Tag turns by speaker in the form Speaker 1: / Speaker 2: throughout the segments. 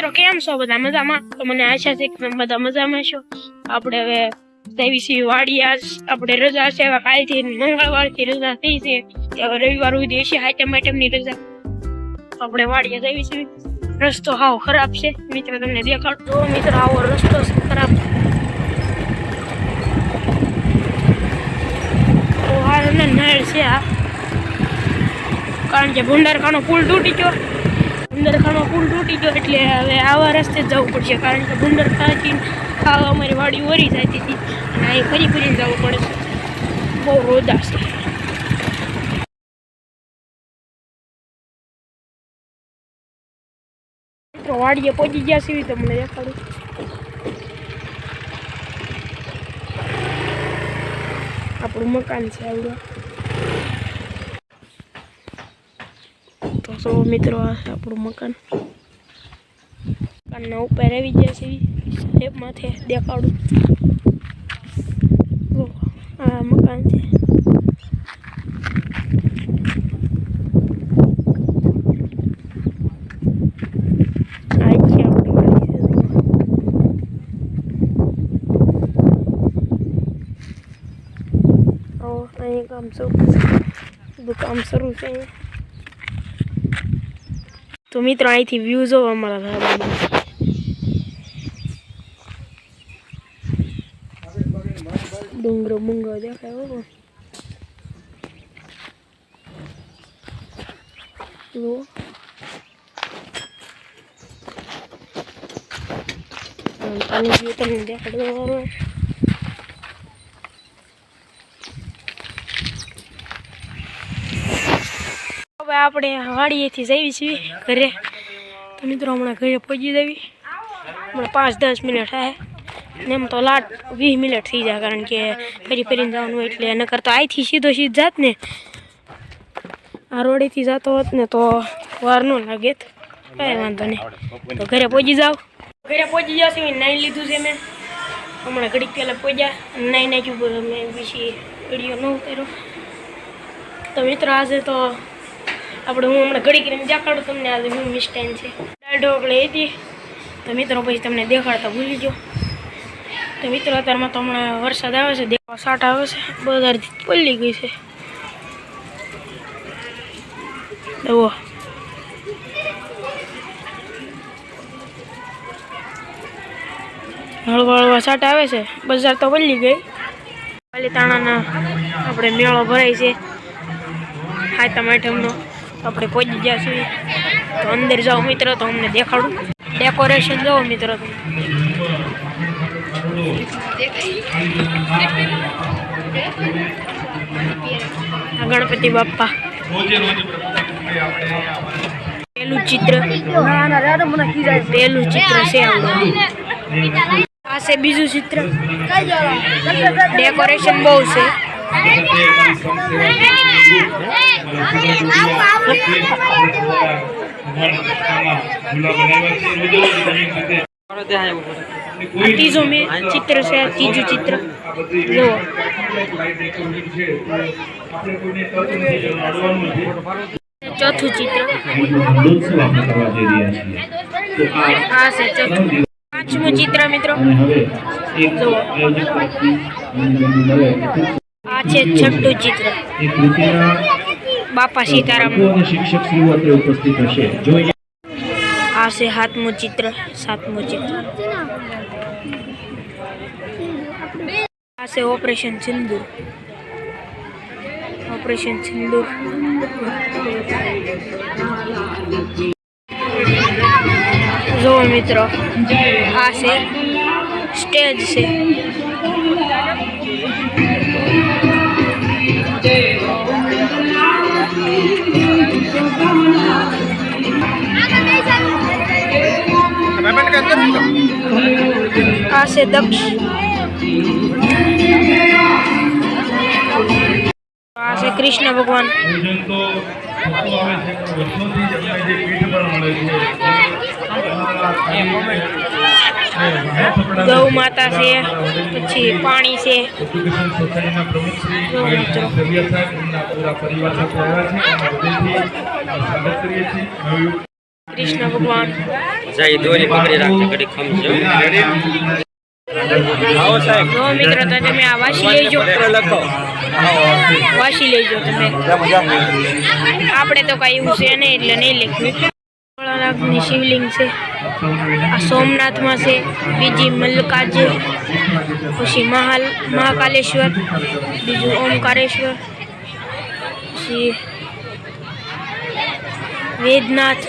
Speaker 1: મિત્રો કેમ છો બધા મજામાં? તો મને આશા છે કે તમે બધા મજામાં છો. આપણે હવે દેવીસી વાડી આજ આપણે રજા છે. હવે કાલથી મંગળવારથી રજા થઈ છે. હવે રવિવાર સુધી હશે આઈટમની રજા. આપણે વાડીએ દેવીસી રસ્તો હાવ ખરાબ છે મિત્રો, તમને દેખાડતો મિત્રો. આવો રસ્તો છે ખરાબ. નળ છે આ, કારણ કે ભુંડારખાનો પુલ તૂટી ગયો. એટલે હવે આવા રસ્તે જવું પડશે, કારણ કે ભુંડારખાથી અમારી વાડી વરી જતી હતી અને અહીં ફરીને જવું પડે છે. બહુ રોદા છે. મિત્રો વાડીએ પહોંચી ગયા છે, તમને દેખાડું. આપણું મકાન છે આવડું. તો સો મિત્રો આ છે આપણું મકાન. મકાનના ઉપર આવી ગયા છે, સ્લેબમાંથી દેખાડું. આ મકાન છે. અહીં કામ શરૂ છે. તો મિત્રો અહીંથી વ્યૂ જોવા અમારા ડુંગરો બુંગરો દેખાય. પાણી વ્યૂ તમને દેખાડો. હવે આપણે વાડીએથી જઈએ છીએ ઘરે. તો મિત્રો હમણાં ઘરે પહોંચી જવી. હમણાં 5-10 મિનિટ થાય ને, એમ તો લાટ 20 મિનિટ થઈ જાય, કારણ કે ફરીને જવાનું હોય. એટલે નકર તો અહીંથી સીધો જાત ને, આ રોડેથી જતો હોત ને તો વાર ન લાગે. કાંઈ વાંધો નહીં. તો ઘરે પહોંચી જાવ. ઘરે પહોંચી જશે. નાઈ લીધું છે મેં હમણાં ઘડીક પહેલાં પહોંચ્યા. નાઈ નાખ્યું મેં, પછી વિડીયો ન ઉતાર્યો. તો મિત્રો આજે તો આપણે હું હમણાં ઘડી કરીને દેખાડું તમને આજે હું મિસ્ટેન છે. દાળ ઢોકળી હતી. તો મિત્રો પછી તમને દેખાડતા ભૂલી ગયો. તો મિત્રો અત્યારમાં તો હમણાં વરસાદ આવે છે, દેખવા સાટ આવે છે, બધાથી પલ્લી ગઈ છે. એવો હળવા સાટ આવે છે. બજાર તો પલ્લી ગઈ. પાલીતાણાના આપણે મેળો ભરાય છે હાતમ આઠમનો. આપણે પહોંચી ગયા છીએ. તો અંદર જાઓ મિત્રો, તો અમને દેખાડું. ડેકોરેશન જાઓ મિત્રો. ગણપતિ બાપ્પા પેલું ચિત્ર છે. આ છે બીજું ચિત્ર. ડેકોરેશન બહુ છે. ત્રીજો મેં ચિત્ર છે. ત્રીજું ચિત્ર જુઓ. ચોથું ચિત્ર આ છે. ચોથું. પાંચમું ચિત્ર મિત્રો જુઓ. આ છે છઠ્ઠું ચિત્ર. બાપા સીતારામ. આ છે સાતમું ચિત્ર. આ છે ઓપરેશન સિંદૂર. જો મિત્રો આ છે સ્ટેજ છે. આ છે દક્ષ. આ છે કૃષ્ણ ભગવાન. ગૌ માતા છે, પછી પાણી છે. કૃષ્ણ ભગવાન
Speaker 2: જાય દોરી પકડી રાખજે ઘડી ખમજો આવો સાહેબ
Speaker 1: જો મિત્રો તો તમે આ વાસી લેજો વાસી લેજો તમે આપણે તો કઈ એવું છે નહીં એટલે નહીં લખ્યું ભોળાનાથની શિવલિંગ છે આ સોમનાથમાં છે બીજી મલ્લિકાર્જુન પછી મહાકાલેશ્વર બીજું ઓમકારેશ્વર પછી વેદનાથ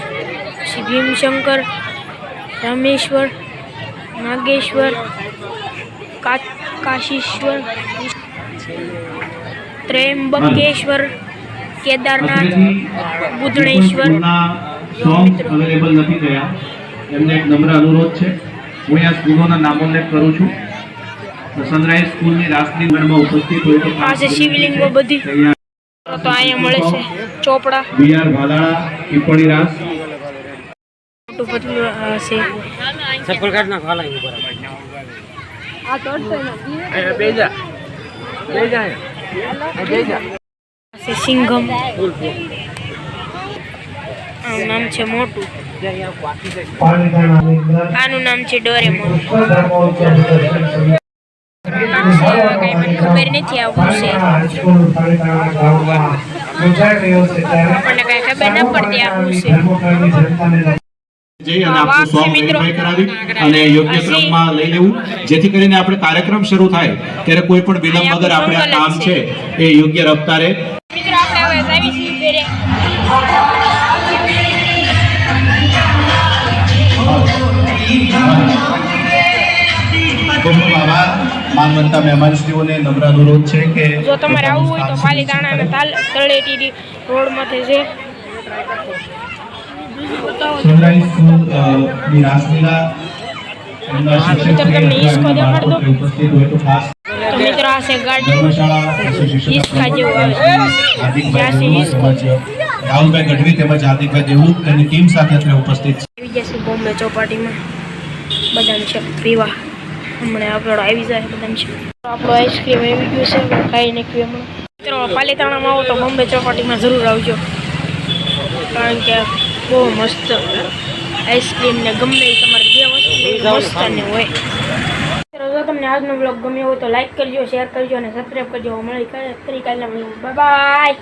Speaker 1: પછી ભીમશંકર રામેશ્વર નાગેશ્વર કાશીશ્વર ત્રયંબકેશ્વર કેદારનાથ બુધણેશ્વર
Speaker 3: સોંગ અવેલેબલ નથી થયા એમને એક નમ્ર અનુરોધ છે હું અહીંયા સ્કૂલોના નામોલ્લેખ કરું છું સનરાઈઝ સ્કૂલની રાસની ગણમાં ઉપસ્થિત હોય તો
Speaker 1: આ છે શિવલિંગો બધી તો અહીંયા મળે છે ચોપડા
Speaker 3: બીઆર ભાલાળા ટીપણી રાસ
Speaker 1: મોટું પતલું છે
Speaker 2: ચપ્પલ કાઢ નાખ હાલા ઉપર
Speaker 1: આ તોડતો છે સિંઘમ આનું નામ છે મોટું આનું નામ છે ડોરેમોન કઈ મને ખબર નથી આવું છે આપણને કઈ ખબર ન પડતી આવું છે
Speaker 3: જઈ અને આપણું સોંગ વેરીફાઈ કરાવી અને યોગ્ય ક્રમમાં લઈ લેવું જેથી કરીને આપણે કાર્યક્રમ શરૂ થાય ત્યારે કોઈ પણ વિલંબ વગર આપણે આ કામ છે એ યોગ્ય રફતારે
Speaker 1: મિત્રો આપણે હવે આવી છીએ ઘરે
Speaker 3: ખૂબ ખૂબ આભાર માનવંતા મહેમાનશ્રીઓને નમ્ર અનુરોધ છે કે
Speaker 1: જો તમારે આવવું હોય તો પાલીતાણાના તળેટી રોડમાંથી છે
Speaker 3: સનરાઈઝ સ્કૂલની રાસલીલા
Speaker 1: તમને હિસ્કો દેખાડ દો
Speaker 3: ઉપસ્થિત હોય તો ખાસ
Speaker 1: તો મિત્રો આ છે ગાર્ડન
Speaker 3: ધર્મશાળા
Speaker 1: હિસ્કા જેવું આવે જ્યાં છે હિસ્કો
Speaker 3: રાહુલભાઈ ગઢવી તેમજ હાર્દિકભાઈ દેવડુક તેની ટીમ સાથે અત્રે ઉપસ્થિત છે
Speaker 1: આવી જશે બોમ્બે ચોપાટીમાં બદામ છે પીવા હમણાં આપણો આવી જાય બદામ છે આપણો આઈસ્ક્રીમ આવી ગયું છે ખાઈ નાખ્યું હમણાં મિત્રો પાલીતાણામાં આવો તો બોમ્બે ચોપાટીમાં જરૂર આવજો કારણ કે બહુ મસ્ત આઈસ્ક્રીમ ને ગમે એ તમારે જે વસ્તુ મસ્ત ને હોય જો તમને આજનો બ્લોગ ગમ્યો હોય તો લાઈક કરજો શેર કરજો અને સબસ્ક્રાઈબ કરજો મળી કરી કાલના બાય બાય